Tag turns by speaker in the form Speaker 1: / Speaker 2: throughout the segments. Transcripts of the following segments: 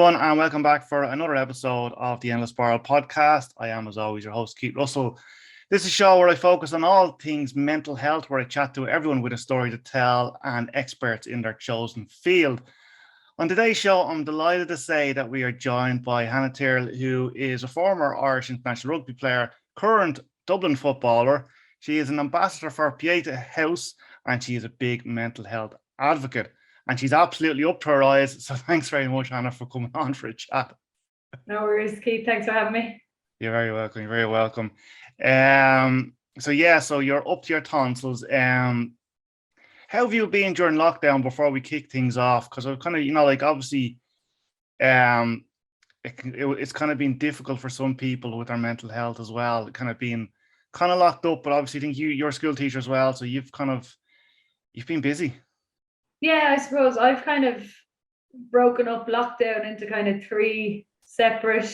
Speaker 1: everyone, and welcome back for another episode of the Endless Spiral podcast. I am, as always, your host, Keith Russell. This is a show where I focus on all things mental health, where I chat to everyone with a story to tell and experts in their chosen field. On today's show, I'm delighted to say that we are joined by Hannah Tyrrell, who is a former Irish international rugby player, current Dublin footballer. She is an ambassador for Pieta House, and she is a big mental health advocate. And she's absolutely up to her eyes. So thanks very much, Hannah, for coming on for a chat.
Speaker 2: No worries, Keith. Thanks for having me.
Speaker 1: You're very welcome. You're very welcome. So you're up to your tonsils. How have you been during lockdown before we kick things off? Because I've kind of, obviously, it's kind of been difficult for some people with their mental health as well. Kind of being kind of locked up, but obviously, I think you're a school teacher as well, so you've been busy.
Speaker 2: Yeah, I suppose I've kind of broken up lockdown into kind of three separate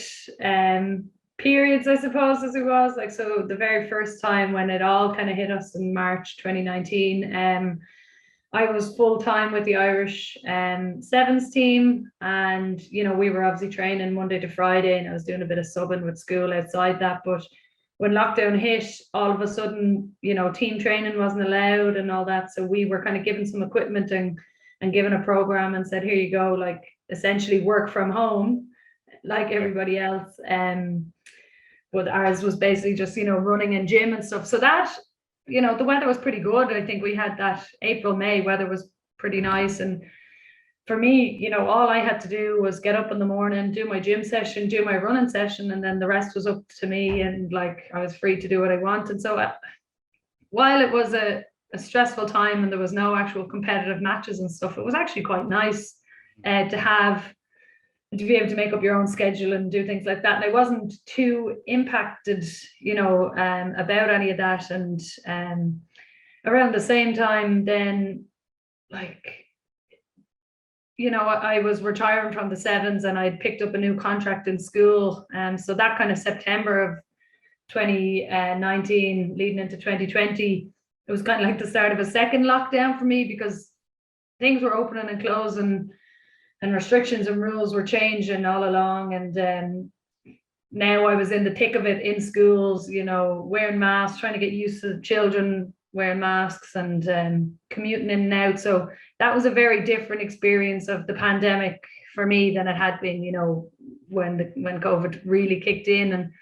Speaker 2: periods, I suppose, as it was. Like, so the very first time when it all kind of hit us in March 2019, I was full-time with the Irish sevens team, and we were obviously training Monday to Friday, and I was doing a bit of subbing with school outside that. But when lockdown hit, all of a sudden, team training wasn't allowed and all that. So we were kind of given some equipment and given a program and said, here you go, like essentially work from home like everybody else. But ours was basically just, running in gym and stuff. So that, the weather was pretty good. I think we had that April, May weather was pretty nice. And for me, all I had to do was get up in the morning, do my gym session, do my running session, and then the rest was up to me. And like, I was free to do what I wanted. So while it was a stressful time and there was no actual competitive matches and stuff, it was actually quite nice to be able to make up your own schedule and do things like that. And I wasn't too impacted, about any of that. And around the same time then, like, I was retiring from the sevens and I'd picked up a new contract in school. So that kind of September of 2019 leading into 2020, it was kind of like the start of a second lockdown for me, because things were opening and closing and restrictions and rules were changing all along. And now I was in the thick of it in schools, wearing masks, trying to get used to children wearing masks and commuting in and out. So that was a very different experience of the pandemic for me than it had been, when COVID really kicked in. And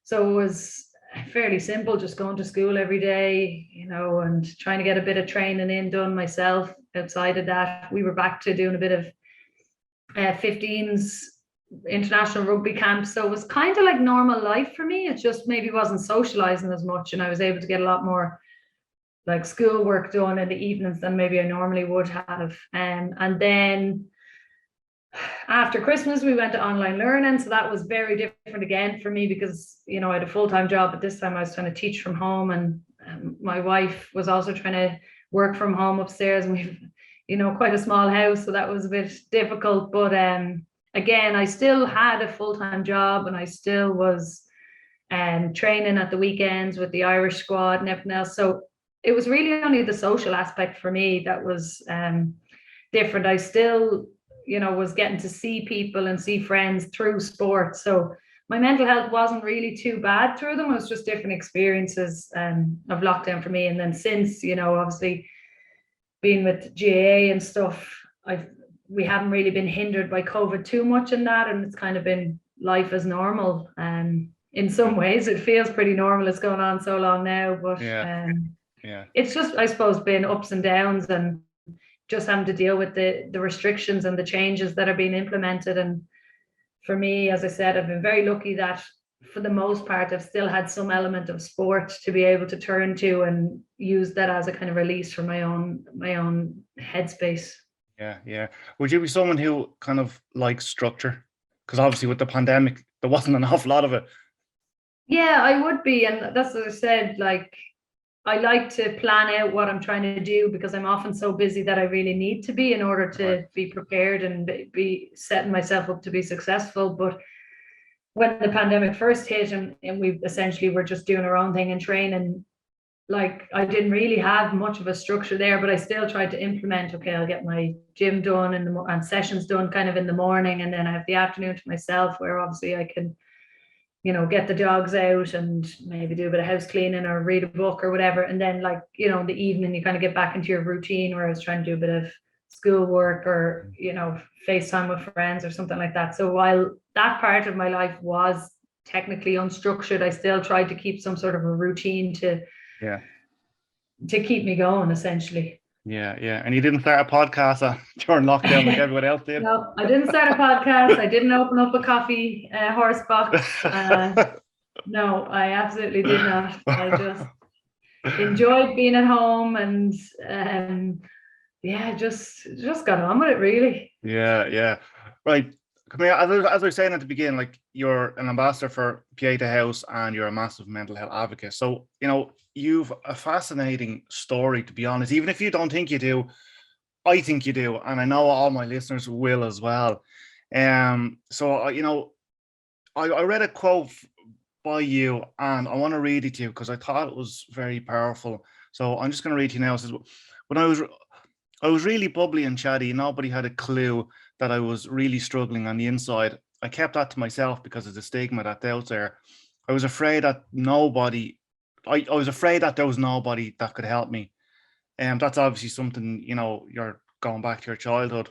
Speaker 2: so it was fairly simple, just going to school every day, and trying to get a bit of training done myself. Outside of that, we were back to doing a bit of 15s international rugby camps. So it was kind of like normal life for me. It just maybe wasn't socializing as much, and I was able to get a lot more like school work done in the evenings than maybe I normally would have. And then after Christmas, we went to online learning. So that was very different again for me, because, I had a full-time job, but this time I was trying to teach from home, and my wife was also trying to work from home upstairs, and we've, quite a small house. So that was a bit difficult. But again, I still had a full-time job, and I still was training at the weekends with the Irish squad and everything else. So it was really only the social aspect for me that was different. I still, was getting to see people and see friends through sport. So my mental health wasn't really too bad through them. It was just different experiences of lockdown for me. And then since, obviously being with GAA and stuff, we haven't really been hindered by COVID too much in that. And it's kind of been life as normal. In some ways, it feels pretty normal. It's going on so long now, but it's just, I suppose, been ups and downs, and just having to deal with the restrictions and the changes that are being implemented. And for me, as I said, I've been very lucky that for the most part, I've still had some element of sport to be able to turn to and use that as a kind of release for my own headspace.
Speaker 1: Yeah. Would you be someone who kind of likes structure? Because obviously with the pandemic, there wasn't an awful lot of it.
Speaker 2: Yeah, I would be. And that's what I said, like, I like to plan out what I'm trying to do, because I'm often so busy that I really need to be in order to be prepared and be setting myself up to be successful. But when the pandemic first hit and we essentially were just doing our own thing and training, like I didn't really have much of a structure there, but I still tried to implement, okay, I'll get my gym done and sessions done kind of in the morning, and then I have the afternoon to myself where obviously I can, get the dogs out and maybe do a bit of house cleaning or read a book or whatever. And then like, in the evening you kind of get back into your routine where I was trying to do a bit of school work or, FaceTime with friends or something like that. So while that part of my life was technically unstructured, I still tried to keep some sort of a routine to keep me going, essentially.
Speaker 1: Yeah. And you didn't start a podcast during lockdown like everyone else did?
Speaker 2: No, I didn't start a podcast. I didn't open up a coffee horse box. No, I absolutely did not. I just enjoyed being at home and just got on with it, really.
Speaker 1: Yeah. Right. As I was saying at the beginning, like you're an ambassador for Pieta House and you're a massive mental health advocate. So, you've a fascinating story, to be honest. Even if you don't think you do, I think you do. And I know all my listeners will as well. So, I read a quote by you and I want to read it to you because I thought it was very powerful. So I'm just going to read to you now. It says, when I was really bubbly and chatty. Nobody had a clue that I was really struggling on the inside. I kept that to myself because of the stigma that's out there. I was afraid that I was afraid that there was nobody that could help me. And that's obviously something, you're going back to your childhood.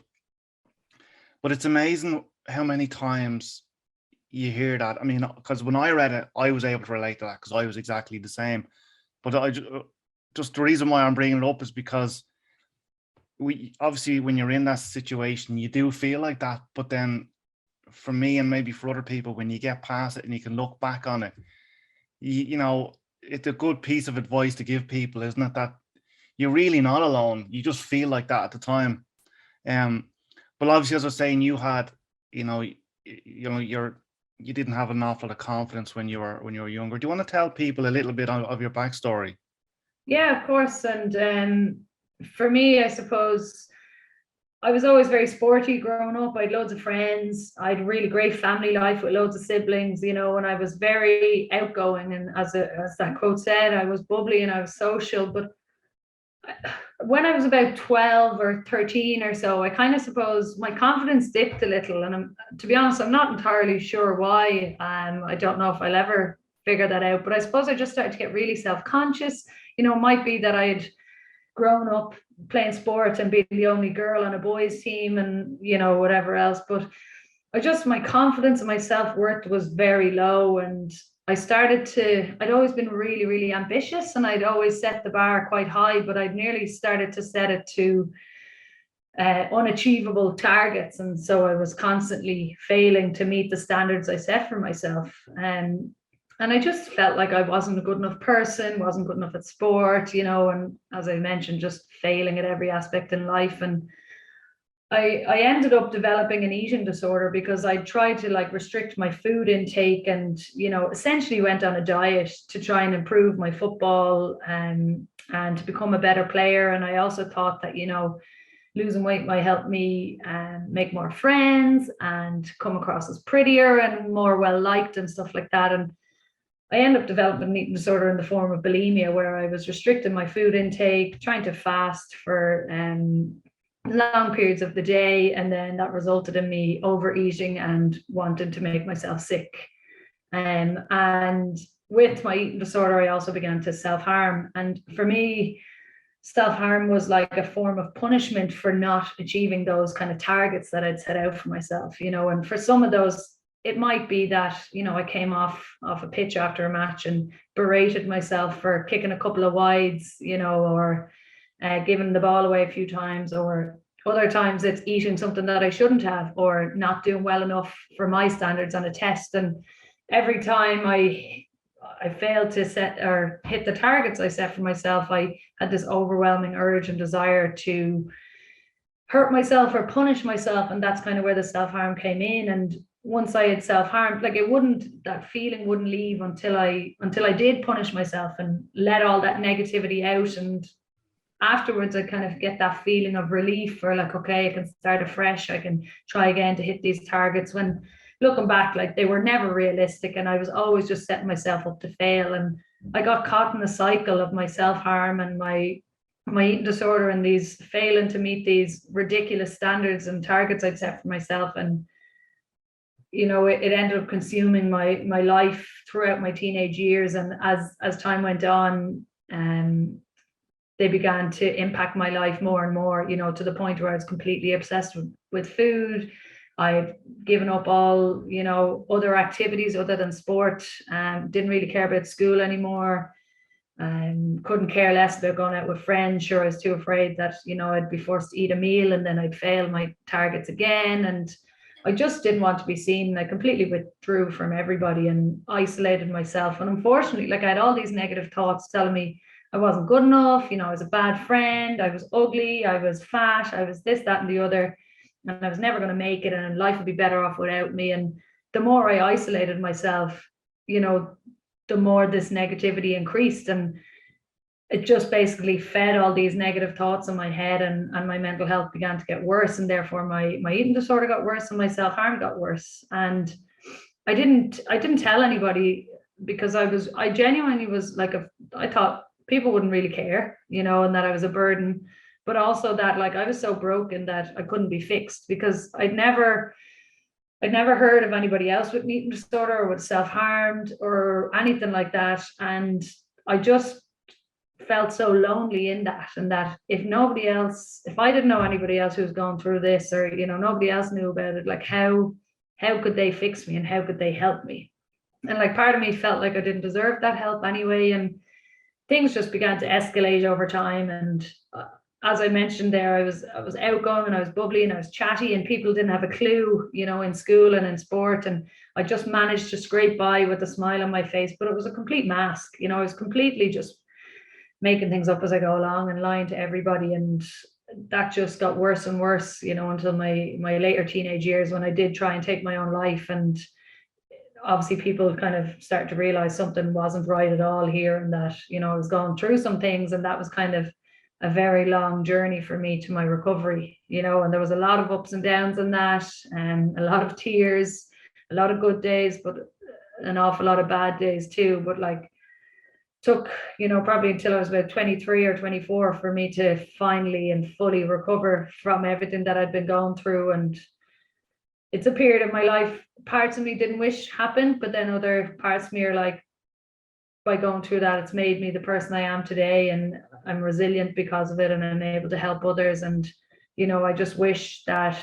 Speaker 1: But it's amazing how many times you hear that. I mean, because when I read it, I was able to relate to that because I was exactly the same. But just the reason why I'm bringing it up is because we obviously, when you're in that situation, you do feel like that. But then for me and maybe for other people, when you get past it and you can look back on it, it's a good piece of advice to give people, isn't it? That you're really not alone. You just feel like that at the time. But obviously, as I was saying, you had, you didn't have an awful lot of confidence when you were younger. Do you want to tell people a little bit of your backstory?
Speaker 2: Yeah, of course. And for me, I suppose I was always very sporty growing up. I had loads of friends. I had a really great family life with loads of siblings, and I was very outgoing. And as that quote said, I was bubbly and I was social. But when I was about 12 or 13 or so, I kind of suppose my confidence dipped a little. And to be honest, I'm not entirely sure why. I don't know if I'll ever figure that out. But I suppose I just started to get really self-conscious. It might be that I'd grown up playing sports and being the only girl on a boys team and whatever else, but my confidence and my self-worth was very low, and I'd always been really, really ambitious, and I'd always set the bar quite high, but I'd nearly started to set it to unachievable targets, and so I was constantly failing to meet the standards I set for myself. And I just felt like I wasn't a good enough person, wasn't good enough at sport, and as I mentioned, just failing at every aspect in life. And I ended up developing an eating disorder because I tried to restrict my food intake and, essentially went on a diet to try and improve my football and to become a better player. And I also thought that, losing weight might help me make more friends and come across as prettier and more well-liked and stuff like that. And I ended up developing an eating disorder in the form of bulimia, where I was restricting my food intake, trying to fast for long periods of the day, and then that resulted in me overeating and wanting to make myself sick. And with my eating disorder, I also began to self-harm. And for me, self-harm was like a form of punishment for not achieving those kind of targets that I'd set out for myself, and for some of those, it might be that, I came off a pitch after a match and berated myself for kicking a couple of wides, or giving the ball away a few times, or other times it's eating something that I shouldn't have, or not doing well enough for my standards on a test. And every time I failed to set or hit the targets I set for myself, I had this overwhelming urge and desire to hurt myself or punish myself. And that's kind of where the self-harm came in. And once I had self-harmed, that feeling wouldn't leave until I did punish myself and let all that negativity out. And afterwards, I kind of get that feeling of relief, or okay, I can start afresh. I can try again to hit these targets, when looking back, they were never realistic. And I was always just setting myself up to fail. And I got caught in the cycle of my self-harm and my eating disorder and these failing to meet these ridiculous standards and targets I'd set for myself. And it ended up consuming my life throughout my teenage years. And as time went on, they began to impact my life more and more, to the point where I was completely obsessed with food. I'd given up all, other activities other than sport, didn't really care about school anymore. Couldn't care less about going out with friends. Sure, I was too afraid that, I'd be forced to eat a meal and then I'd fail my targets again. And I just didn't want to be seen. I completely withdrew from everybody and isolated myself. And unfortunately, I had all these negative thoughts telling me I wasn't good enough. I was a bad friend. I was ugly. I was fat. I was this, that, and the other. And I was never going to make it. And life would be better off without me. And the more I isolated myself, the more this negativity increased. And it just basically fed all these negative thoughts in my head, and my mental health began to get worse. And therefore my eating disorder got worse and my self-harm got worse. And I didn't tell anybody, because I genuinely was I thought people wouldn't really care, and that I was a burden, but also that I was so broken that I couldn't be fixed, because I'd never heard of anybody else with an eating disorder or with self-harmed or anything like that. And I just felt so lonely in that, and that if I didn't know anybody else who was going through this, or nobody else knew about it, how could they fix me and how could they help me? And part of me felt like I didn't deserve that help anyway. And things just began to escalate over time. And as I mentioned there, I was outgoing and I was bubbly and I was chatty, and people didn't have a clue, in school and in sport. And I just managed to scrape by with a smile on my face, but it was a complete mask. I was completely just making things up as I go along and lying to everybody. And that just got worse and worse, until my later teenage years, when I did try and take my own life. And obviously people kind of start to realize something wasn't right at all here, and that, I was going through some things. And that was kind of a very long journey for me to my recovery, and there was a lot of ups and downs in that, and a lot of tears, a lot of good days, but an awful lot of bad days too. But took, probably until I was about 23 or 24 for me to finally and fully recover from everything that I'd been going through. And it's a period of my life parts of me didn't wish happened, but then other parts of me are by going through that, it's made me the person I am today, and I'm resilient because of it, and I'm able to help others. And I just wish that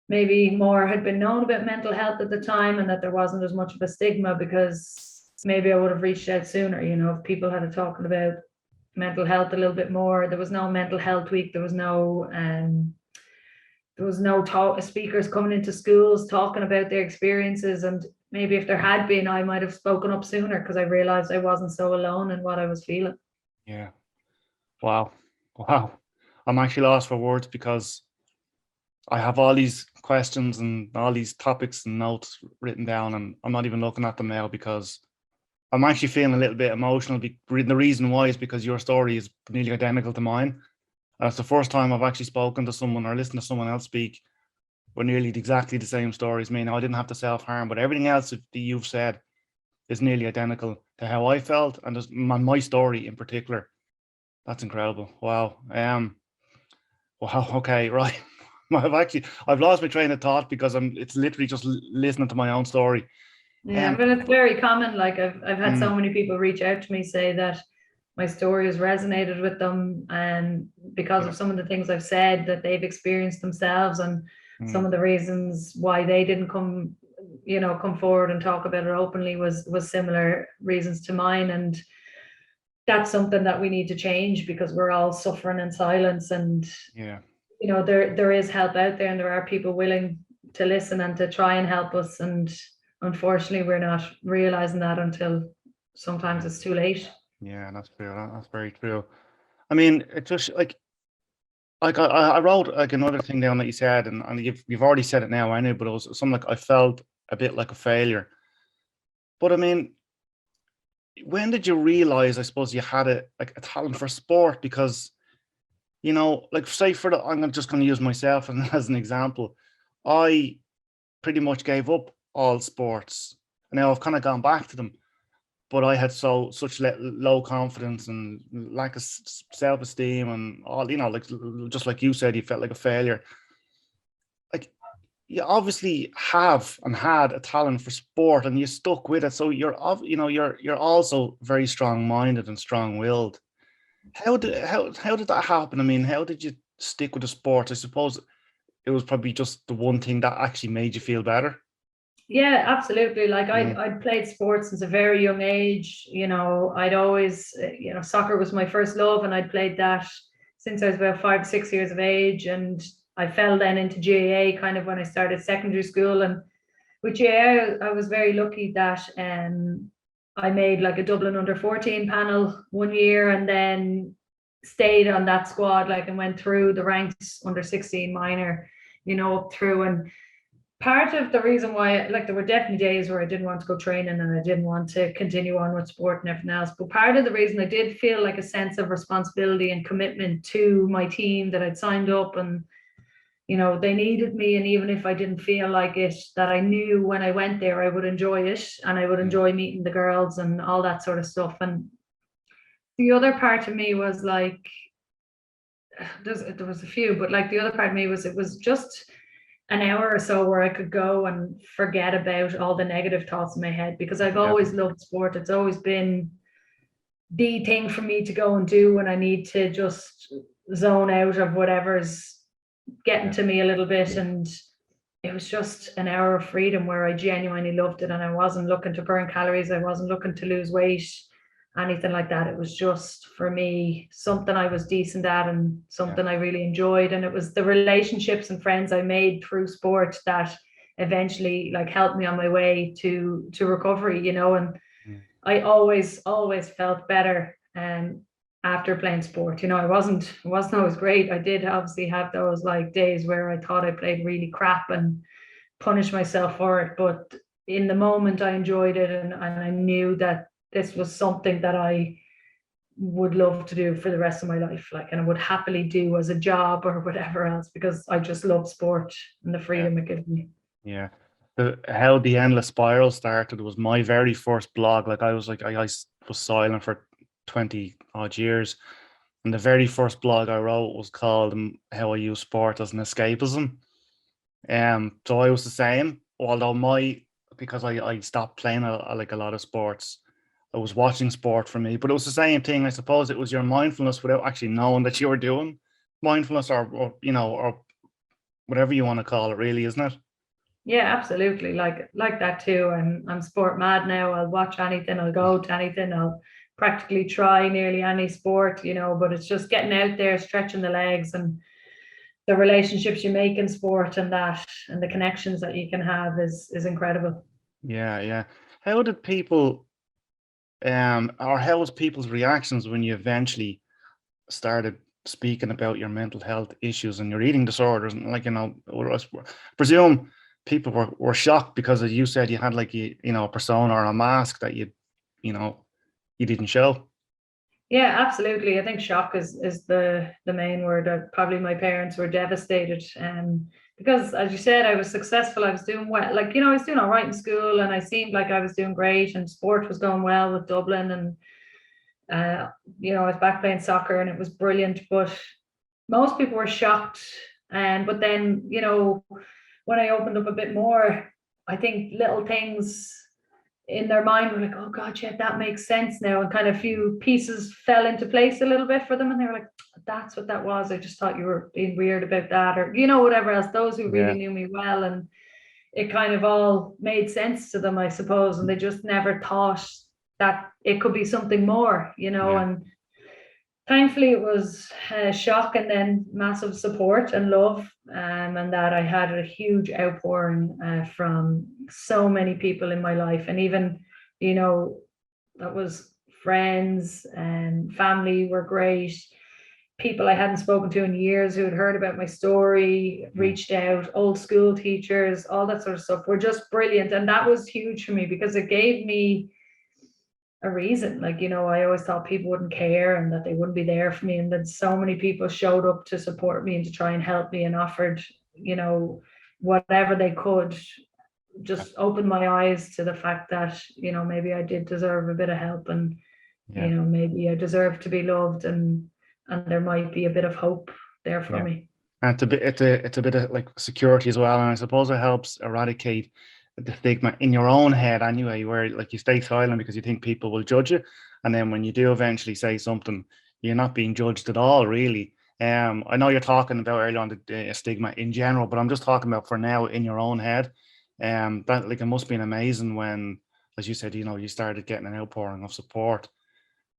Speaker 2: maybe more had been known about mental health at the time, and that there wasn't as much of a stigma, because maybe I would have reached out sooner, if people had talking about mental health a little bit more. There was no mental health week. There was no speakers coming into schools talking about their experiences. And maybe if there had been, I might have spoken up sooner, because I realized I wasn't so alone in what I was feeling.
Speaker 1: Yeah. Wow. I'm actually lost for words, because I have all these questions and all these topics and notes written down, and I'm not even looking at them now, because I'm actually feeling a little bit emotional. The reason why is because your story is nearly identical to mine. And it's the first time I've actually spoken to someone or listened to someone else speak with nearly exactly the same stories. I mean, I didn't have to self-harm, but everything else that you've said is nearly identical to how I felt, and my story in particular. That's incredible. Wow. Wow. Okay. Right. I've lost my train of thought, because it's literally just listening to my own story.
Speaker 2: Yeah, but it's very common. I've had so many people reach out to me, say that my story has resonated with them, and because of some of the things I've said that they've experienced themselves, and some of the reasons why they didn't come forward and talk about it openly was similar reasons to mine. And that's something that we need to change, because we're all suffering in silence. And there is help out there, and there are people willing to listen and to try and help us. And unfortunately, we're not realizing that until sometimes it's too late.
Speaker 1: Yeah, that's true. That's very true. I mean, it just I wrote another thing down that you said, and you've already said it now, I know, but it was something I felt a bit like a failure. But I mean, when did you realize, I suppose, you had a talent for sport? Because, say I'm just going to use myself as an example. I pretty much gave up all sports. Now I've kind of gone back to them, but I had such low confidence and lack of self-esteem and all, like just like you said, you felt like a failure. Like, you obviously have and had a talent for sport, and you stuck with it. So you're also very strong-minded and strong-willed. How did that happen? I mean, how did you stick with the sport? I suppose it was probably just the one thing that actually made you feel better.
Speaker 2: Yeah, absolutely. Like I'd played sports since a very young age. I'd always, soccer was my first love, and I'd played that since I was about 5 or 6 years of age. And I fell then into GAA kind of when I started secondary school. And with GAA, I was very lucky that I made like a Dublin under 14 panel one year, and then stayed on that squad, like, and went through the ranks under 16 minor, up through. And part of the reason why, like, there were definitely days where I didn't want to go training and I didn't want to continue on with sport and everything else. But part of the reason I did feel like a sense of responsibility and commitment to my team that I'd signed up, and they needed me. And even if I didn't feel like it, that I knew when I went there, I would enjoy it, and I would enjoy meeting the girls and all that sort of stuff. And the other part of me was like, there was a few, but like the other part of me was, it was just an hour or so where I could go and forget about all the negative thoughts in my head, because I've always loved sport. It's always been the thing for me to go and do when I need to just zone out of whatever's getting to me a little bit. And it was just an hour of freedom where I genuinely loved it, and I wasn't looking to burn calories. I wasn't looking to lose weight, anything like that. It was just, for me, something I was decent at and something I really enjoyed. And it was the relationships and friends I made through sport that eventually, like, helped me on my way to recovery, and I always felt better after playing sport. I wasn't always great. I did obviously have those like days where I thought I played really crap and punished myself for it, but in the moment I enjoyed it, and I knew that this was something that I would love to do for the rest of my life, like, and I would happily do as a job or whatever else, because I just love sport and the freedom it gives me.
Speaker 1: Yeah. How the Endless Spiral started was my very first blog. Like, I was silent for 20 odd years, and the very first blog I wrote was called How I Use Sport as an Escapism. So I was the same, although because I stopped playing like a lot of sports, I was watching sport for me. But it was the same thing. I suppose it was your mindfulness without actually knowing that you were doing mindfulness, or whatever you want to call it, really, isn't it?
Speaker 2: Yeah, absolutely. Like that too. I'm sport mad now. I'll watch anything, I'll go to anything, I'll practically try nearly any sport, but it's just getting out there, stretching the legs, and the relationships you make in sport, and the connections that you can have is incredible.
Speaker 1: Yeah. How did people or how was people's reactions when you eventually started speaking about your mental health issues and your eating disorders? And, like, I presume people were shocked, because as you said, you had like a persona or a mask that you didn't show.
Speaker 2: Yeah, absolutely. I think shock is the main word. Probably my parents were devastated, because, as you said, I was successful. I was doing well. Like, I was doing all right in school, and I seemed like I was doing great, and sport was going well with Dublin, and I was back playing soccer, and it was brilliant. But most people were shocked. But then, when I opened up a bit more, I think little things in their mind were like, oh God, yeah, that makes sense now. And kind of few pieces fell into place a little bit for them. And they were like, that's what that was. I just thought you were being weird about that, or, whatever else. Those who really knew me well, and it kind of all made sense to them, I suppose. And they just never thought that it could be something more, and thankfully it was a shock, and then massive support and love, and that I had a huge outpouring from so many people in my life. And even that was friends and family were great. People I hadn't spoken to in years who had heard about my story reached out. Old school teachers, all that sort of stuff, were just brilliant. And that was huge for me, because it gave me a reason. Like, I always thought people wouldn't care and that they wouldn't be there for me, and then so many people showed up to support me and to try and help me, and offered whatever they could, just opened my eyes to the fact that, you know, maybe I did deserve a bit of help, and you know, maybe I deserve to be loved, and there might be a bit of hope there for me.
Speaker 1: And it's a bit of like security as well, and I suppose it helps eradicate the stigma in your own head anyway, where like you stay silent because you think people will judge you, and then when you do eventually say something, you're not being judged at all, really. I know you're talking about earlier on the stigma in general, but I'm just talking about for now in your own head. That like it must have been amazing when, as you said, you know, you started getting an outpouring of support.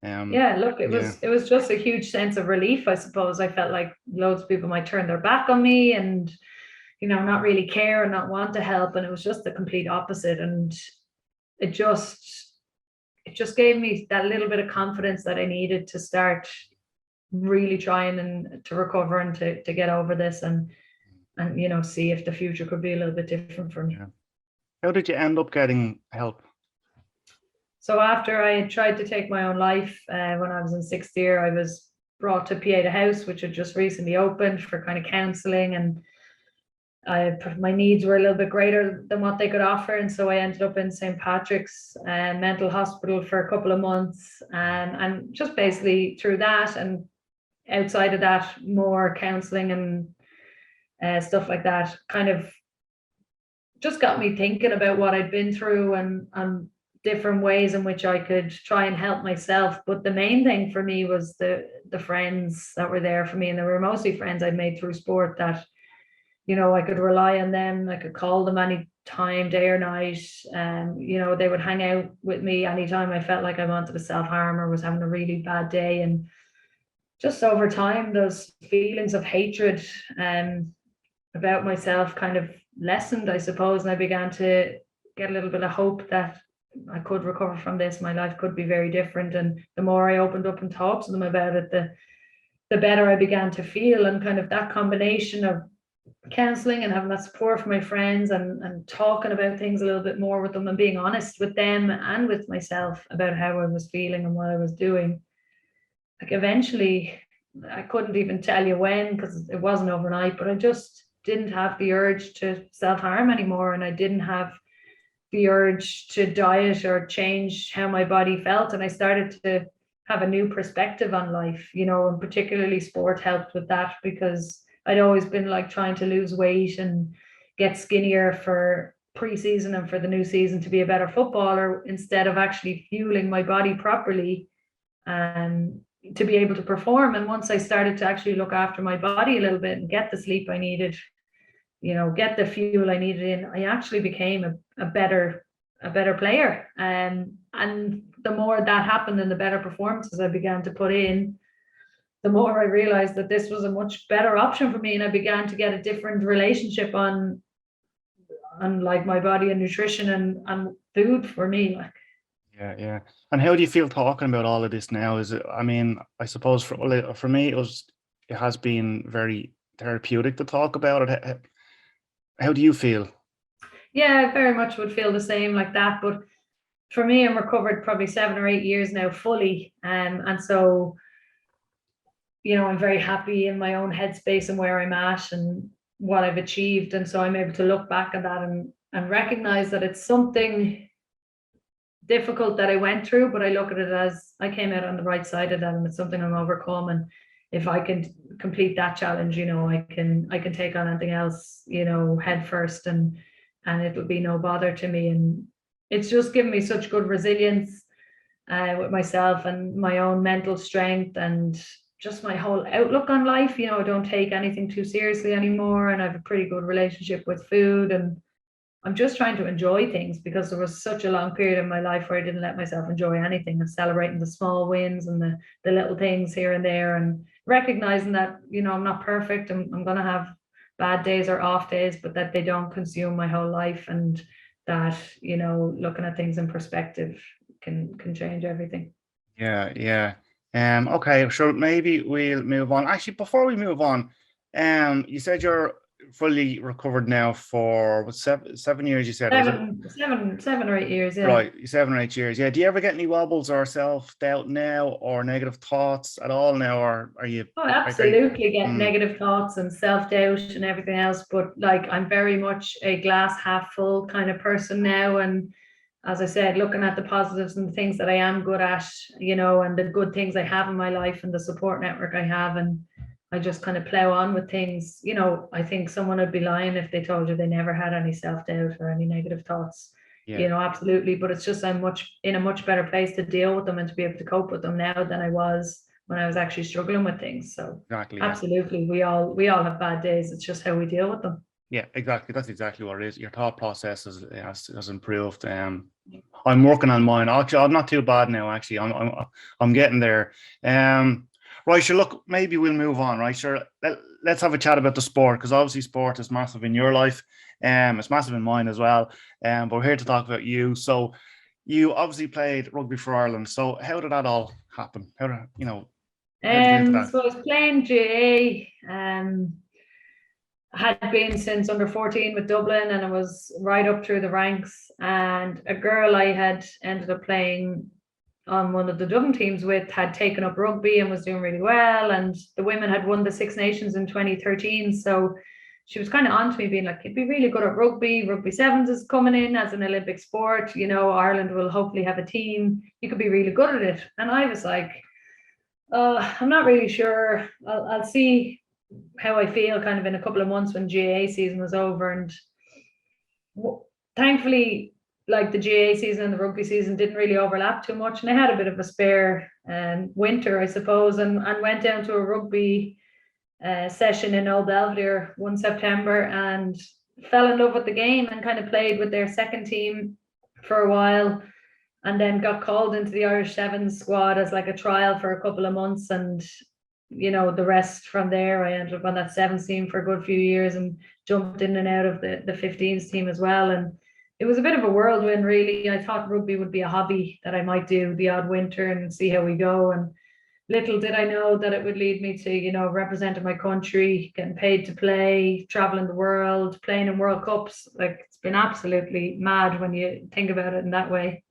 Speaker 2: Look, it was just a huge sense of relief, I suppose. I felt like loads of people might turn their back on me and, you know, not really care and not want to help, and it was just the complete opposite. And it just gave me that little bit of confidence that I needed to start really trying and to recover and to get over this, and you know, see if the future could be a little bit different for me.
Speaker 1: How did you end up getting help?
Speaker 2: So after I had tried to take my own life, when I was in sixth year, I was brought to Pieta House, which had just recently opened, for kind of counselling, and my needs were a little bit greater than what they could offer, and so I ended up in St. Patrick's mental hospital for a couple of months, and just basically through that and outside of that, more counselling and stuff like that kind of just got me thinking about what I'd been through and different ways in which I could try and help myself. But the main thing for me was the friends that were there for me, and they were mostly friends I'd made through sport that, you know, I could rely on them. I could call them any time, day or night. You know, they would hang out with me anytime I felt like I wanted to self-harm or was having a really bad day. And just over time, those feelings of hatred about myself kind of lessened, I suppose, and I began to get a little bit of hope that I could recover from this. My life could be very different. And the more I opened up and talked to them about it, the better I began to feel. And kind of that combination of counseling and having that support from my friends and talking about things a little bit more with them and being honest with them and with myself about how I was feeling and what I was doing. Like eventually, I couldn't even tell you when, because it wasn't overnight, but I just didn't have the urge to self-harm anymore, and I didn't have the urge to diet or change how my body felt, and I started to have a new perspective on life, you know, and particularly sport helped with that, because I'd always been like trying to lose weight and get skinnier for pre-season and for the new season to be a better footballer, instead of actually fueling my body properly and to be able to perform. And once I started to actually look after my body a little bit and get the sleep I needed, you know, get the fuel I needed in, I actually became a better player. And the more that happened and the better performances I began to put in, the more I realized that this was a much better option for me. And I began to get a different relationship on like my body and nutrition and food for me. Like,
Speaker 1: yeah. And how do you feel talking about all of this now? Is it, I mean, I suppose for me, it has been very therapeutic to talk about it. How do you feel?
Speaker 2: Yeah, I very much would feel the same like that. But for me, I'm recovered probably 7 or 8 years now fully. And so, you know, I'm very happy in my own headspace and where I'm at and what I've achieved. And so I'm able to look back at that and recognize that it's something difficult that I went through, but I look at it as I came out on the right side of that, and it's something I'm overcome. And if I can complete that challenge, you know, I can take on anything else, you know, head first, and it'll be no bother to me. And it's just given me such good resilience with myself and my own mental strength and just my whole outlook on life. You know, I don't take anything too seriously anymore, and I have a pretty good relationship with food, and I'm just trying to enjoy things, because there was such a long period in my life where I didn't let myself enjoy anything, and celebrating the small wins and the little things here and there, and recognizing that, you know, I'm not perfect. I'm going to have bad days or off days, but that they don't consume my whole life, and that, you know, looking at things in perspective can change everything.
Speaker 1: Yeah. Okay, sure. Maybe we'll move on. Actually, before we move on, you said you're fully recovered now for what, 7 years, you said, was it?
Speaker 2: 7 or 8 years, yeah.
Speaker 1: Right, 7 or 8 years. Yeah. Do you ever get any wobbles or self-doubt now, or negative thoughts at all now, or are you?
Speaker 2: Oh,
Speaker 1: Are you
Speaker 2: absolutely get negative thoughts and self-doubt and everything else. But like, I'm very much a glass half full kind of person now. And as I said, looking at the positives and the things that I am good at, and the good things I have in my life and the support network I have. And I just kind of plow on with things. I think someone would be lying if they told you they never had any self-doubt or any negative thoughts.
Speaker 1: Yeah.
Speaker 2: Absolutely. But it's just I'm in a much better place to deal with them and to be able to cope with them now than I was when I was actually struggling with things. So
Speaker 1: Exactly.
Speaker 2: absolutely, we all have bad days. It's just how we deal with them.
Speaker 1: Yeah, exactly. That's exactly what it is. Your thought process has improved. I'm working on mine. Actually, I'm not too bad now. Actually, I'm getting there. Right, sure. Look, maybe we'll move on. Right, sure. Let's have a chat about the sport, because obviously sport is massive in your life. It's massive in mine as well. But we're here to talk about you. So, you obviously played rugby for Ireland. So, how did that all happen? How did you get into that?
Speaker 2: So I was playing GAA. Had been since under 14 with Dublin, and I was right up through the ranks. And a girl I had ended up playing on one of the Dublin teams with had taken up rugby and was doing really well. And the women had won the Six Nations in 2013. So she was kind of on to me being like, you'd be really good at rugby. Rugby sevens is coming in as an Olympic sport. Ireland will hopefully have a team. You could be really good at it. And I was like, I'm not really sure. I'll see how I feel kind of in a couple of months when GAA season was over. And thankfully, like, the GAA season and the rugby season didn't really overlap too much. And I had a bit of a spare winter, I suppose, and went down to a rugby session in Old Belvedere one September and fell in love with the game and kind of played with their second team for a while, and then got called into the Irish Sevens squad as like a trial for a couple of months. And the rest from there, I ended up on that sevens team for a good few years and jumped in and out of the 15s team as well. And it was a bit of a whirlwind, really. I thought rugby would be a hobby that I might do the odd winter and see how we go. And little did I know that it would lead me to, representing my country, getting paid to play, traveling the world, playing in World Cups. Like, it's been absolutely mad when you think about it in that way.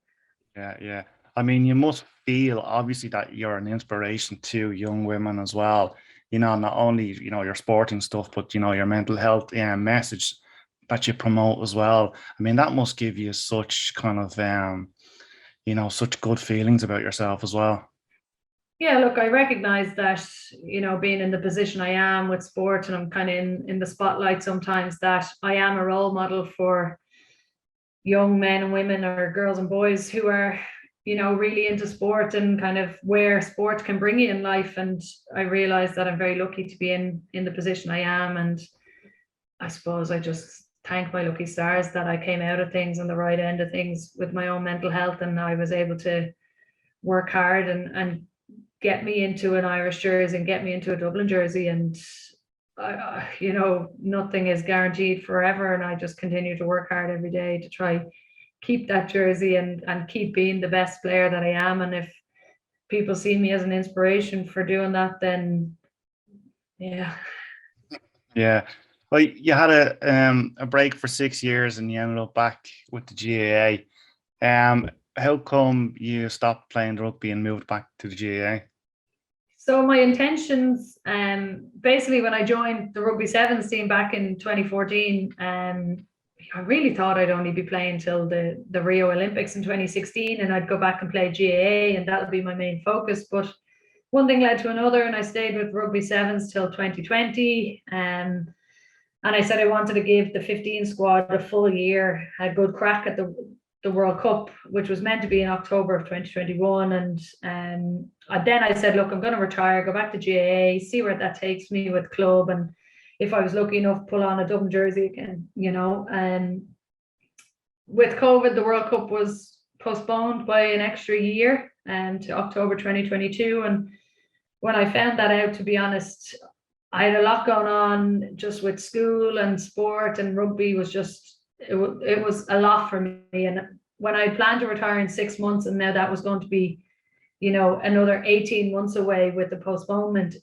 Speaker 1: Yeah. I mean, you must feel obviously that you're an inspiration to young women as well. Not only, your sporting stuff, but, your mental health message that you promote as well. I mean, that must give you such kind of, such good feelings about yourself as well.
Speaker 2: Yeah, look, I recognize that, being in the position I am with sport, and I'm kind of in the spotlight sometimes, that I am a role model for young men and women, or girls and boys, who are, really into sport and kind of where sport can bring you in life. And I realize that I'm very lucky to be in the position I am. And I suppose I just thank my lucky stars that I came out of things on the right end of things with my own mental health, and I was able to work hard and get me into an Irish jersey and get me into a Dublin jersey. And nothing is guaranteed forever, and I just continue to work hard every day to try keep that jersey and keep being the best player that I am. And if people see me as an inspiration for doing that, then yeah.
Speaker 1: Well, you had a break for 6 years and you ended up back with the GAA. How come you stopped playing rugby and moved back to the GAA?
Speaker 2: So my intentions, basically when I joined the rugby sevens team back in 2014, I really thought I'd only be playing till the Rio Olympics in 2016, and I'd go back and play GAA, and that would be my main focus. But one thing led to another, and I stayed with rugby sevens till 2020. And I said I wanted to give the 15 squad a full year, a good crack at the World Cup, which was meant to be in October of 2021. And then I said, look, I'm going to retire, go back to GAA, see where that takes me with club, and if I was lucky enough, pull on a Dublin jersey again, And with COVID, the World Cup was postponed by an extra year to October 2022. And when I found that out, to be honest, I had a lot going on just with school and sport, and rugby was just, it was a lot for me. And when I planned to retire in 6 months, and now that was going to be, another 18 months away with the postponement,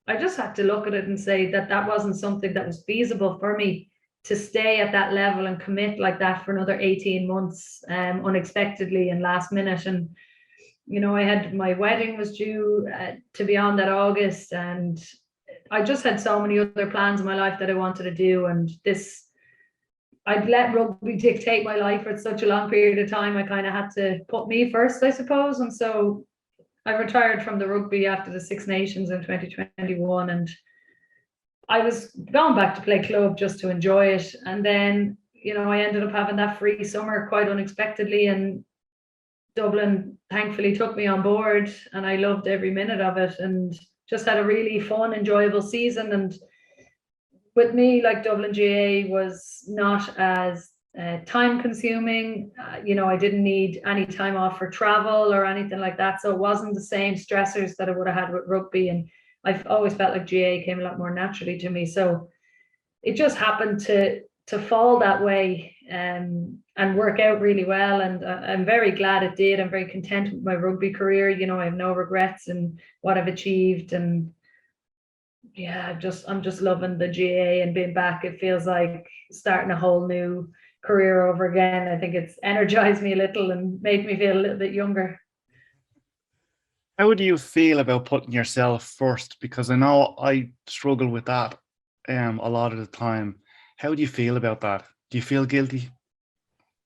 Speaker 2: I just had to look at it and say that that wasn't something that was feasible for me to stay at that level and commit like that for another 18 months, unexpectedly and last minute. And, I had, my wedding was due to be on that August, and I just had so many other plans in my life that I wanted to do. And I'd let rugby dictate my life for such a long period of time. I kind of had to put me first, I suppose. And so I retired from the rugby after the Six Nations in 2021, and I was going back to play club just to enjoy it. And then, I ended up having that free summer quite unexpectedly, and Dublin thankfully took me on board, and I loved every minute of it and just had a really fun, enjoyable season. And with me, like, Dublin GAA was not as time consuming. I didn't need any time off for travel or anything like that. So it wasn't the same stressors that I would have had with rugby. And I've always felt like GAA came a lot more naturally to me. So it just happened to fall that way, and work out really well. And I'm very glad it did. I'm very content with my rugby career. I have no regrets in what I've achieved. And yeah, I'm just loving the GAA and being back. It feels like starting a whole new career over again. I think it's energized me a little and made me feel a little bit younger.
Speaker 1: How do you feel about putting yourself first? Because I know I struggle with that a lot of the time. How do you feel about that? Do you feel guilty?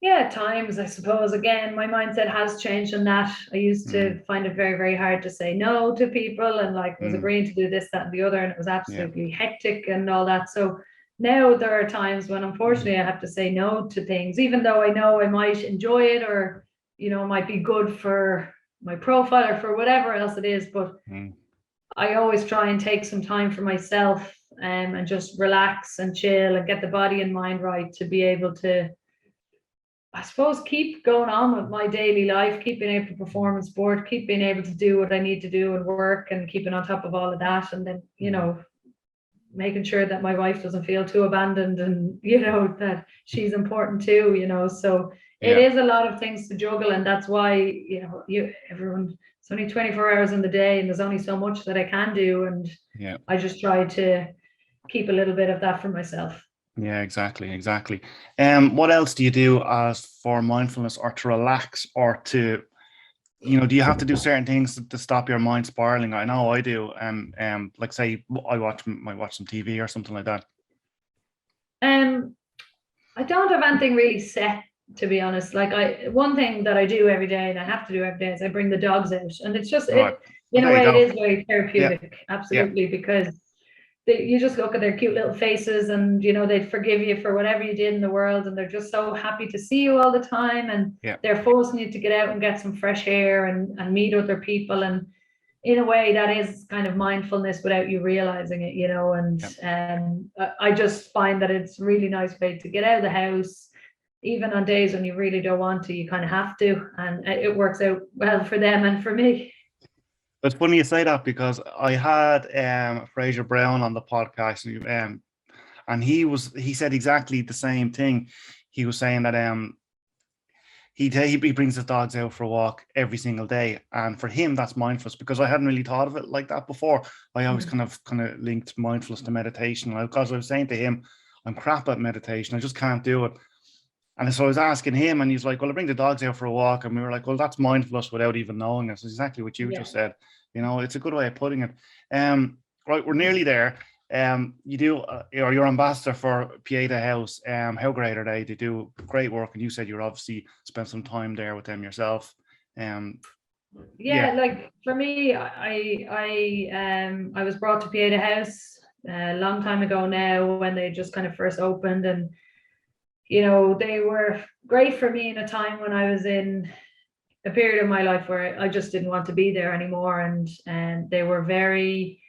Speaker 2: Yeah, at times, I suppose. Again, my mindset has changed on that. I used to find it very, very hard to say no to people, and like was agreeing to do this, that, and the other, and it was absolutely hectic and all that. So now there are times when unfortunately I have to say no to things, even though I know I might enjoy it, or might be good for my profile or for whatever else it is. But I always try and take some time for myself, and just relax and chill and get the body and mind right to be able to, I suppose, keep going on with my daily life, keep being able to perform in sport, keep being able to do what I need to do and work, and keeping on top of all of that. And then, making sure that my wife doesn't feel too abandoned, and, that she's important too, So it is a lot of things to juggle. And that's why, everyone, it's only 24 hours in the day, and there's only so much that I can do. And I just try to keep a little bit of that for myself.
Speaker 1: Yeah, exactly. What else do you do as for mindfulness, or to relax, or to, do you have to do certain things to stop your mind spiraling? I know I do. And like, say I might watch some TV or something like that.
Speaker 2: I don't have anything really set, to be honest. Like, one thing that I do every day, and I have to do every day, is I bring the dogs out, and it's just in a way it is very therapeutic. Absolutely, because you just look at their cute little faces, and they'd forgive you for whatever you did in the world, and they're just so happy to see you all the time. And they're forcing you to get out and get some fresh air and meet other people. And in a way that is kind of mindfulness without you realizing it, and I just find that it's a really nice way to get out of the house. Even on days when you really don't want to, you kind of have to, and it works out well for them and for me.
Speaker 1: It's funny you say that, because I had Fraser Brown on the podcast, and he said exactly the same thing. He was saying that he brings his dogs out for a walk every single day, and for him that's mindfulness, because I hadn't really thought of it like that before. I always kind of linked mindfulness to meditation, because I was saying to him, I'm crap at meditation, I just can't do it. And so I was asking him, and he's like, well, I bring the dogs out for a walk. And we were like, well, that's mindfulness without even knowing it. It's exactly what you just said. It's a good way of putting it. Right, we're nearly there. You're ambassador for Pieta House. How great are they? They do great work. And you said you're obviously spent some time there with them yourself.
Speaker 2: Like for me, I was brought to Pieta House a long time ago now, when they just kind of first opened. And they were great for me in a time when I was in a period of my life where I just didn't want to be there anymore. And they were very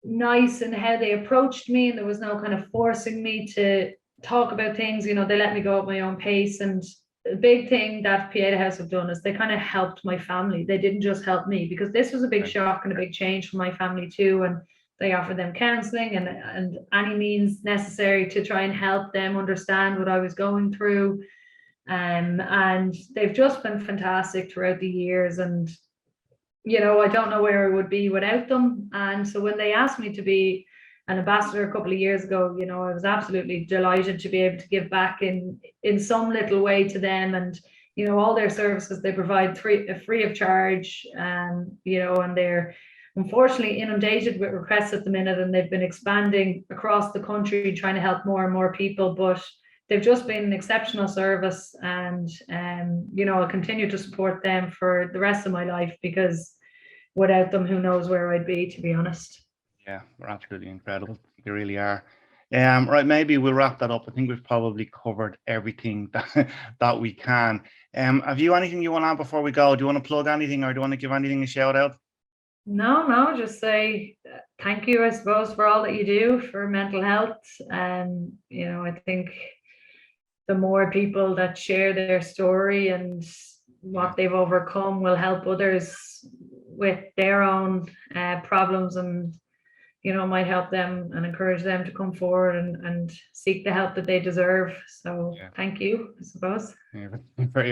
Speaker 2: nice in how they approached me, and there was no kind of forcing me to talk about things. They let me go at my own pace. And the big thing that Pieta House have done is they kind of helped my family. They didn't just help me, because this was a big shock and a big change for my family too. And they offer them counselling and any means necessary to try and help them understand what I was going through. And they've just been fantastic throughout the years. And I don't know where I would be without them. And so when they asked me to be an ambassador a couple of years ago, I was absolutely delighted to be able to give back in some little way to them. And all their services they provide free of charge. And they're unfortunately inundated with requests at the minute, and they've been expanding across the country trying to help more and more people. But they've just been an exceptional service, and I'll continue to support them for the rest of my life, because without them, who knows where I'd be, to be honest.
Speaker 1: Yeah, they're absolutely incredible. They really are. Right, maybe we'll wrap that up. I think we've probably covered everything that we can. Have you anything you want to add before we go? Do you want to plug anything, or do you want to give anything a shout out?
Speaker 2: No, just say thank you, I suppose, for all that you do for mental health. And I think the more people that share their story and what they've overcome will help others with their own problems, and might help them and encourage them to come forward and seek the help that they deserve. So thank you, I suppose.
Speaker 1: You're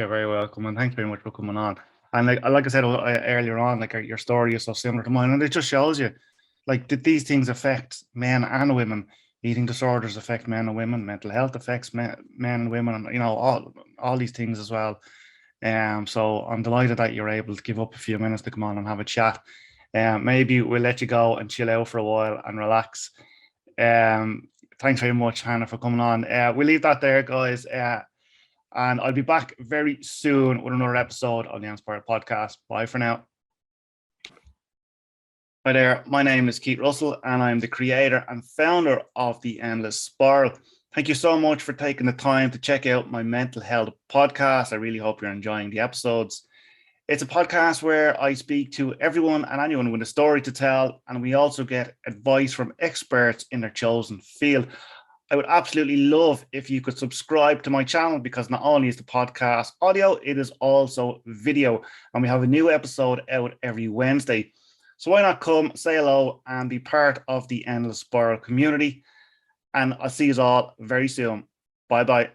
Speaker 1: very welcome, and thanks very much for coming on. And like I said earlier on, like your story is so similar to mine, and it just shows you like that these things affect men and women. Eating disorders affect men and women. Mental health affects men and women, and all these things as well. So I'm delighted that you're able to give up a few minutes to come on and have a chat. Maybe we'll let you go and chill out for a while and relax. Thanks very much, Hannah, for coming on. We'll leave that there, guys. And I'll be back very soon with another episode of the Inspired Podcast. Bye for now. Hi there, my name is Keith Russell, and I'm the creator and founder of The Endless Spiral. Thank you so much for taking the time to check out my mental health podcast. I really hope you're enjoying the episodes. It's a podcast where I speak to everyone and anyone with a story to tell, and we also get advice from experts in their chosen field. I would absolutely love if you could subscribe to my channel, because not only is the podcast audio, it is also video, and we have a new episode out every Wednesday. So why not come, say hello, and be part of the Endless Spiral community? And I'll see you all very soon. Bye-bye.